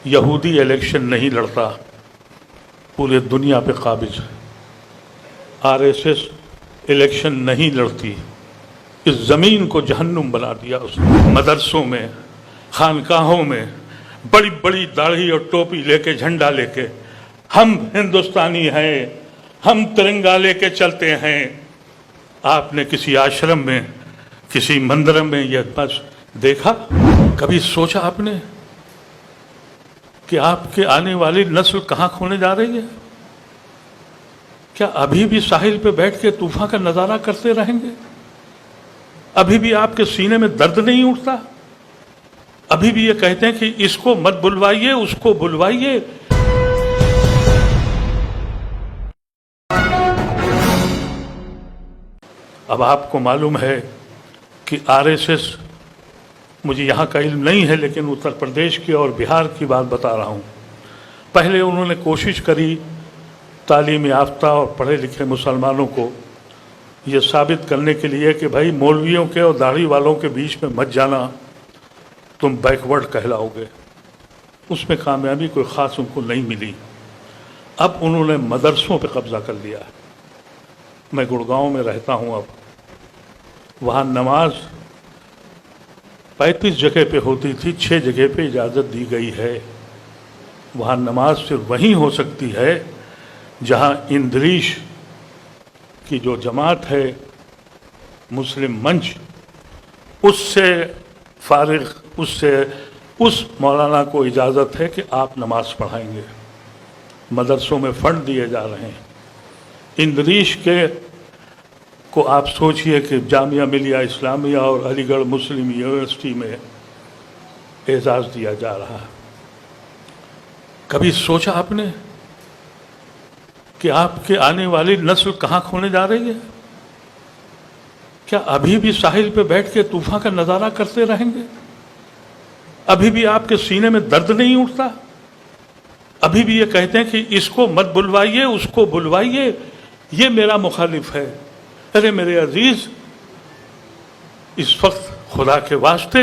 یہودی الیکشن نہیں لڑتا، پورے دنیا پہ قابض ہے۔ RSS الیکشن نہیں لڑتی، اس زمین کو جہنم بنا دیا اس نے۔ مدرسوں میں، خانقاہوں میں بڑی بڑی داڑھی اور ٹوپی لے کے، جھنڈا لے کے، ہم ہندوستانی ہیں، ہم ترنگا لے کے چلتے ہیں۔ آپ نے کسی آشرم میں، کسی مندر میں یہ بس دیکھا؟ کبھی سوچا آپ نے کہ آپ کے آنے والی نسل کہاں کھونے جا رہی ہے؟ کیا ابھی بھی ساحل پہ بیٹھ کے طوفان کا نظارہ کرتے رہیں گے؟ ابھی بھی آپ کے سینے میں درد نہیں اٹھتا؟ ابھی بھی یہ کہتے ہیں کہ اس کو مت بلوائیے، اس کو بلوائیے۔ اب آپ کو معلوم ہے کہ RSS، مجھے یہاں کا علم نہیں ہے لیکن اتر پردیش کی اور بہار کی بات بتا رہا ہوں، پہلے انہوں نے کوشش کری تعلیم یافتہ اور پڑھے لکھے مسلمانوں کو یہ ثابت کرنے کے لیے کہ بھائی مولویوں کے اور داڑھی والوں کے بیچ میں مت جانا، تم بیکورڈ کہلاؤ گے۔ اس میں کامیابی کوئی خاص ان کو نہیں ملی۔ اب انہوں نے مدرسوں پہ قبضہ کر لیا ہے۔ میں گڑگاؤں میں رہتا ہوں، اب وہاں نماز 35 جگہ پہ ہوتی تھی، 6 جگہ پہ اجازت دی گئی ہے۔ وہاں نماز صرف وہیں ہو سکتی ہے جہاں اندریش کی جو جماعت ہے، مسلم منچ، اس سے فارغ، اس مولانا کو اجازت ہے کہ آپ نماز پڑھائیں گے۔ مدرسوں میں فنڈ دیے جا رہے ہیں۔ اندریش کے کو آپ سوچئے کہ جامعہ ملیہ اسلامیہ اور علی گڑھ مسلم یونیورسٹی میں اعزاز دیا جا رہا ہے۔ کبھی سوچا آپ نے کہ آپ کے آنے والی نسل کہاں کھونے جا رہی ہے؟ کیا ابھی بھی ساحل پہ بیٹھ کے طوفان کا نظارہ کرتے رہیں گے؟ ابھی بھی آپ کے سینے میں درد نہیں اٹھتا؟ ابھی بھی یہ کہتے ہیں کہ اس کو مت بلوائیے، اس کو بلوائیے، یہ میرا مخالف ہے۔ ارے میرے عزیز، اس وقت خدا کے واسطے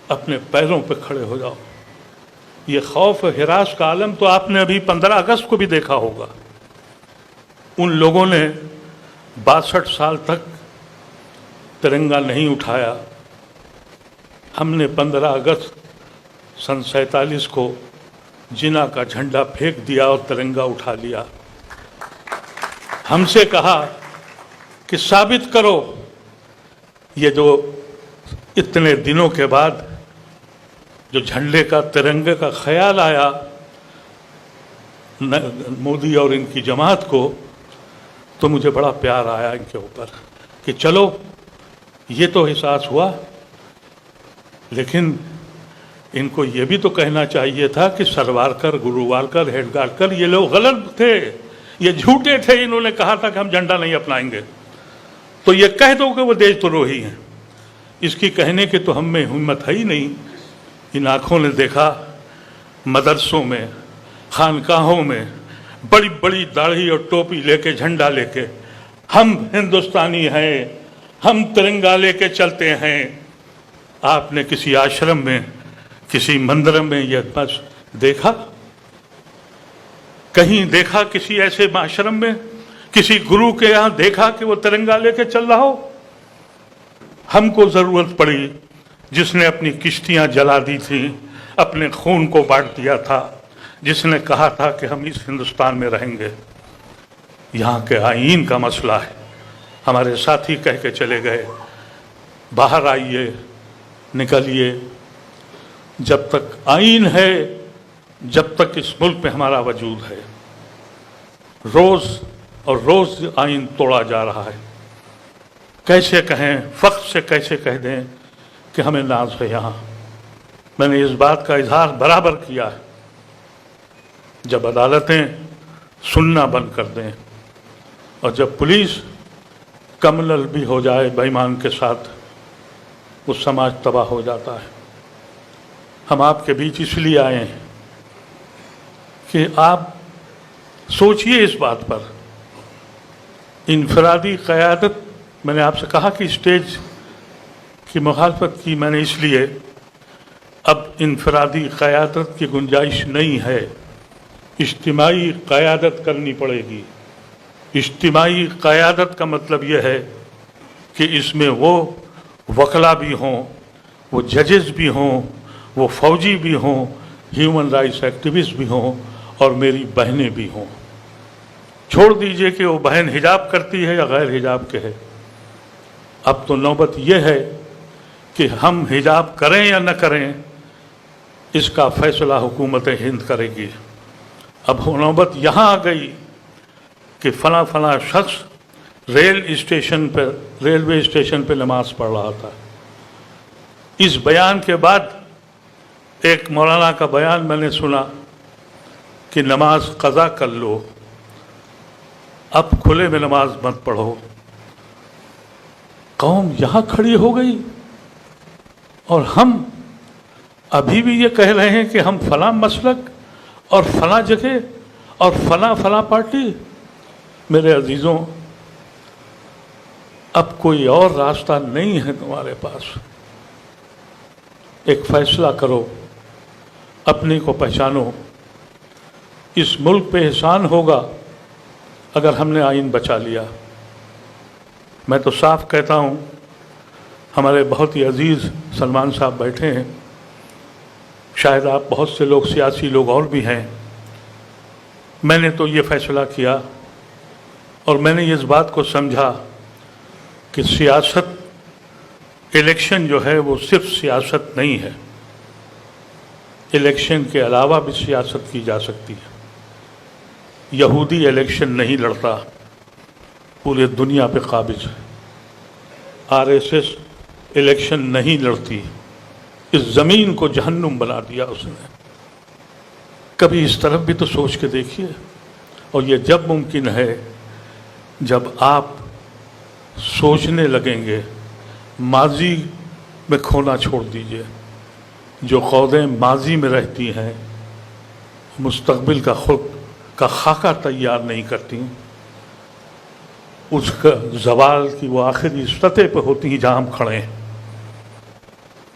اپنے پیروں پہ کھڑے ہو جاؤ۔ یہ خوف و ہراس کا عالم تو آپ نے ابھی 15 اگست کو بھی دیکھا ہوگا۔ ان لوگوں نے 62 سال تک ترنگا نہیں اٹھایا۔ ہم نے 15 اگست سن 47 کو جنا کا جھنڈا پھینک دیا اور ترنگا اٹھا لیا۔ ہم سے کہا کہ ثابت کرو۔ یہ جو اتنے دنوں کے بعد جو جھنڈے کا، ترنگے کا خیال آیا مودی اور ان کی جماعت کو، تو مجھے بڑا پیار آیا ان کے اوپر کہ چلو یہ تو احساس ہوا، لیکن ان کو یہ بھی تو کہنا چاہیے تھا کہ سروارکر، گرووالکر، ہیڈگارکر یہ لوگ غلط تھے، یہ جھوٹے تھے، انہوں نے کہا تھا کہ ہم جھنڈا نہیں اپنائیں گے۔ تو یہ کہہ دو کہ وہ دیش دروہی ہیں۔ اس کی کہنے کی تو ہم میں ہمت ہے ہی نہیں۔ ان آنکھوں نے دیکھا مدرسوں میں، خانقاہوں میں بڑی بڑی داڑھی اور ٹوپی لے کے، جھنڈا لے کے، ہم ہندوستانی ہیں، ہم ترنگا لے کے چلتے ہیں۔ آپ نے کسی آشرم میں، کسی مندر میں یہ بس دیکھا؟ کہیں دیکھا کسی ایسے آشرم میں، کسی گرو کے یہاں دیکھا کہ وہ ترنگا لے کے چل رہا ہو؟ ہم کو ضرورت پڑی، جس نے اپنی کشتیاں جلا دی تھیں، اپنے خون کو بانٹ دیا تھا، جس نے کہا تھا کہ ہم اس ہندوستان میں رہیں گے۔ یہاں کے آئین کا مسئلہ ہے۔ ہمارے ساتھی کہہ کے چلے گئے، باہر آئیے، نکلیے۔ جب تک آئین ہے، جب تک اس ملک میں ہمارا وجود ہے، روز اور روز آئین توڑا جا رہا ہے۔ کیسے کہیں، فخر سے کیسے کہہ دیں کہ ہمیں ناز ہے یہاں؟ میں نے اس بات کا اظہار برابر کیا ہے۔ جب عدالتیں سننا بند کر دیں اور جب پولیس کمنل بھی ہو جائے بے ایمان کے ساتھ، وہ سماج تباہ ہو جاتا ہے۔ ہم آپ کے بیچ اس لیے آئے ہیں کہ آپ سوچئے اس بات پر۔ انفرادی قیادت، میں نے آپ سے کہا کہ اسٹیج کی مخالفت کی میں نے اس لیے، اب انفرادی قیادت کی گنجائش نہیں ہے، اجتماعی قیادت کرنی پڑے گی۔ اجتماعی قیادت کا مطلب یہ ہے کہ اس میں وہ وکلا بھی ہوں، وہ ججز بھی ہوں، وہ فوجی بھی ہوں، ہیومن رائٹس ایکٹیوسٹ بھی ہوں، اور میری بہنیں بھی ہوں۔ چھوڑ دیجئے کہ وہ بہن حجاب کرتی ہے یا غیر حجاب کے ہے، اب تو نوبت یہ ہے کہ ہم حجاب کریں یا نہ کریں، اس کا فیصلہ حکومت ہند کرے گی۔ اب نوبت یہاں آ گئی کہ فلاں فلاں شخص ریلوے اسٹیشن پہ نماز پڑھ رہا تھا۔ اس بیان کے بعد ایک مولانا کا بیان میں نے سنا کہ نماز قضا کر لو، اب کھلے میں نماز مت پڑھو۔ قوم یہاں کھڑی ہو گئی اور ہم ابھی بھی یہ کہہ رہے ہیں کہ ہم فلاں مسلک اور فلاں جگہ اور فلاں پارٹی۔ میرے عزیزوں، اب کوئی اور راستہ نہیں ہے تمہارے پاس۔ ایک فیصلہ کرو، اپنے کو پہچانو۔ اس ملک پہ احسان ہوگا اگر ہم نے آئین بچا لیا۔ میں تو صاف کہتا ہوں، ہمارے بہت ہی عزیز سلمان صاحب بیٹھے ہیں، شاید آپ بہت سے لوگ سیاسی لوگ اور بھی ہیں۔ میں نے تو یہ فیصلہ کیا اور میں نے اس بات کو سمجھا کہ سیاست، الیکشن جو ہے وہ صرف سیاست نہیں ہے، الیکشن کے علاوہ بھی سیاست کی جا سکتی ہے۔ یہودی الیکشن نہیں لڑتا، پورے دنیا پہ قابض ہے۔ RSS الیکشن نہیں لڑتی، اس زمین کو جہنم بنا دیا اس نے۔ کبھی اس طرف بھی تو سوچ کے دیکھیے۔ اور یہ جب ممکن ہے جب آپ سوچنے لگیں گے۔ ماضی میں کھونا چھوڑ دیجئے۔ جو قوتیں ماضی میں رہتی ہیں مستقبل کا خود کا خاکہ تیار نہیں کرتی، اس کا زوال کی وہ آخری سطح پہ ہوتی ہیں جہاں ہم کھڑے ہیں۔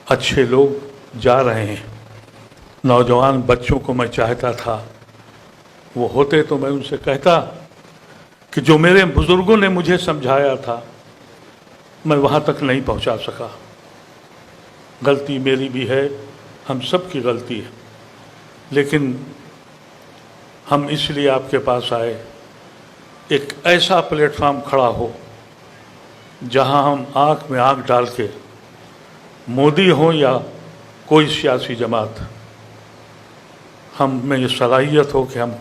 اچھے لوگ جا رہے ہیں، نوجوان بچوں کو میں چاہتا تھا وہ ہوتے تو میں ان سے کہتا کہ جو میرے بزرگوں نے مجھے سمجھایا تھا میں وہاں تک نہیں پہنچا سکا۔ غلطی میری بھی ہے، ہم سب کی غلطی ہے، لیکن ہم اس لیے آپ کے پاس آئے ایک ایسا پلیٹ فارم کھڑا ہو جہاں ہم آنکھ میں آنکھ ڈال کے، مودی ہوں یا کوئی سیاسی جماعت، ہم میں یہ صلاحیت ہو کہ ہم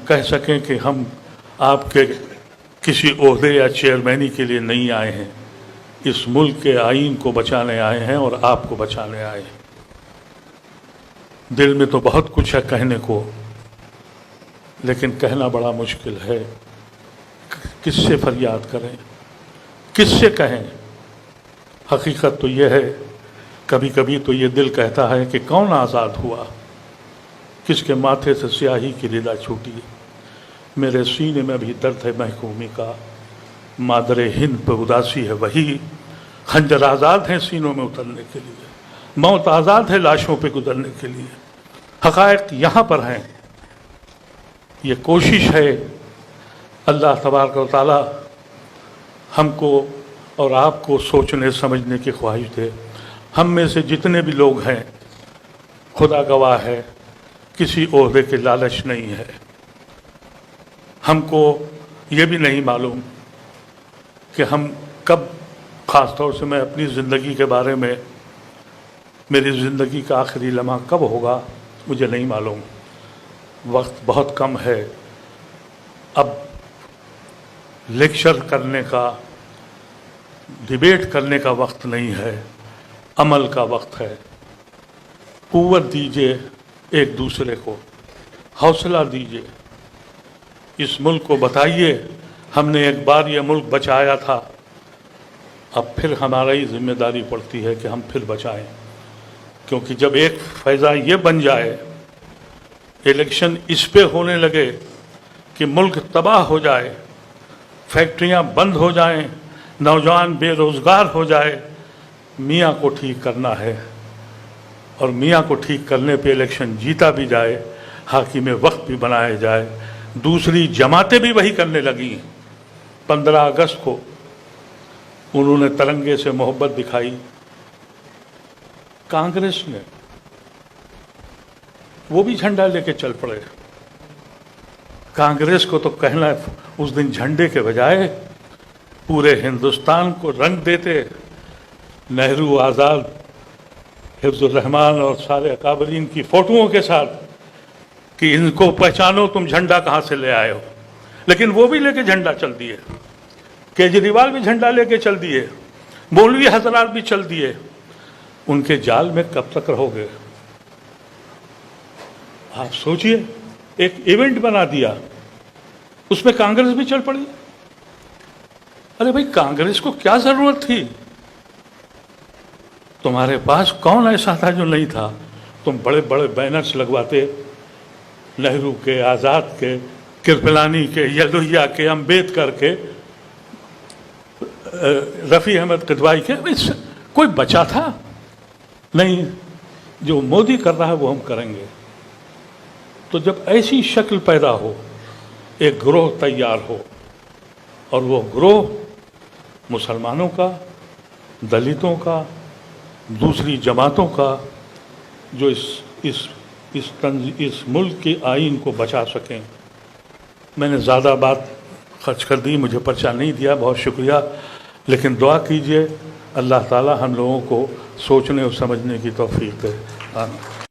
کہہ سکیں کہ ہم آپ کے کسی عہدے یا چیئرمینی کے لیے نہیں آئے ہیں، اس ملک کے آئین کو بچانے آئے ہیں اور آپ کو بچانے آئے ہیں۔ دل میں تو بہت کچھ ہے کہنے کو، لیکن کہنا بڑا مشکل ہے۔ کس سے فریاد کریں، کس سے کہیں؟ حقیقت تو یہ ہے، کبھی کبھی تو یہ دل کہتا ہے کہ کون آزاد ہوا، کس کے ماتھے سے سیاہی کی ردا چھوٹی۔ میرے سینے میں بھی درد ہے محکومی کا، مادر ہند پہ اداسی ہے وہی، خنجر آزاد ہیں سینوں میں اترنے کے لیے، موت آزاد ہے لاشوں پہ گزرنے کے لیے۔ حقائق یہاں پر ہیں۔ یہ کوشش ہے اللہ تبارک و تعالی ہم کو اور آپ کو سوچنے سمجھنے کی خواہش دے۔ ہم میں سے جتنے بھی لوگ ہیں، خدا گواہ ہے، کسی عہدے کے لالچ نہیں ہے۔ ہم کو یہ بھی نہیں معلوم کہ ہم کب، خاص طور سے میں اپنی زندگی کے بارے میں، میری زندگی کا آخری لمحہ کب ہوگا مجھے نہیں معلوم۔ وقت بہت کم ہے۔ اب لیکچر کرنے کا، ڈیبیٹ کرنے کا وقت نہیں ہے، عمل کا وقت ہے۔ قوت دیجیے ایک دوسرے کو، حوصلہ دیجیے، اس ملک کو بتائیے ہم نے ایک بار یہ ملک بچایا تھا، اب پھر ہماری ذمہ داری پڑتی ہے کہ ہم پھر بچائیں۔ کیونکہ جب ایک فیضا یہ بن جائے، الیکشن اس پہ ہونے لگے کہ ملک تباہ ہو جائے، فیکٹریاں بند ہو جائیں، نوجوان بے روزگار ہو جائے، میاں کو ٹھیک کرنا ہے اور میاں کو ٹھیک کرنے پہ الیکشن جیتا بھی جائے، حاکم وقت بھی بنایا جائے۔ دوسری جماعتیں بھی وہی کرنے لگیں۔ 15 اگست کو انہوں نے ترنگے سے محبت دکھائی، کانگریس نے وہ بھی جھنڈا لے کے چل پڑے۔ کانگریس کو تو کہنا ہے اس دن جھنڈے کے بجائے پورے ہندوستان کو رنگ دیتے، نہرو، آزاد، حفظ الرحمان اور سارے اکابرین کی فوٹوؤں کے ساتھ کہ ان کو پہچانو تم جھنڈا کہاں سے لے آئے ہو۔ لیکن وہ بھی لے کے جھنڈا چل دیے، کیجریوال بھی جھنڈا لے کے چل دیے، مولوی حضرات بھی چل دیے۔ ان کے جال میں کب تک رہو گے؟ آپ سوچئے، ایک ایونٹ بنا دیا، اس میں کانگریس بھی چل پڑی۔ ارے بھائی، کانگریس کو کیا ضرورت تھی؟ تمہارے پاس کون ایسا تھا جو نہیں تھا؟ تم بڑے بڑے بینرز لگواتے، نہرو کے، آزاد کے، کرپلانی کے، یدویا کے، امبیدکر کے، رفیع احمد قدوائی کے۔ کوئی بچا تھا؟ نہیں، جو مودی کر رہا ہے وہ ہم کریں گے۔ تو جب ایسی شکل پیدا ہو، ایک گروہ تیار ہو، اور وہ گروہ مسلمانوں کا، دلتوں کا، دوسری جماعتوں کا، جو اس ملک کے آئین کو بچا سکیں۔ میں نے زیادہ بات خرچ کر دی، مجھے پرچہ نہیں دیا، بہت شکریہ، لیکن دعا کیجئے اللہ تعالی ہم لوگوں کو سوچنے اور سمجھنے کی توفیق دے۔ آمین۔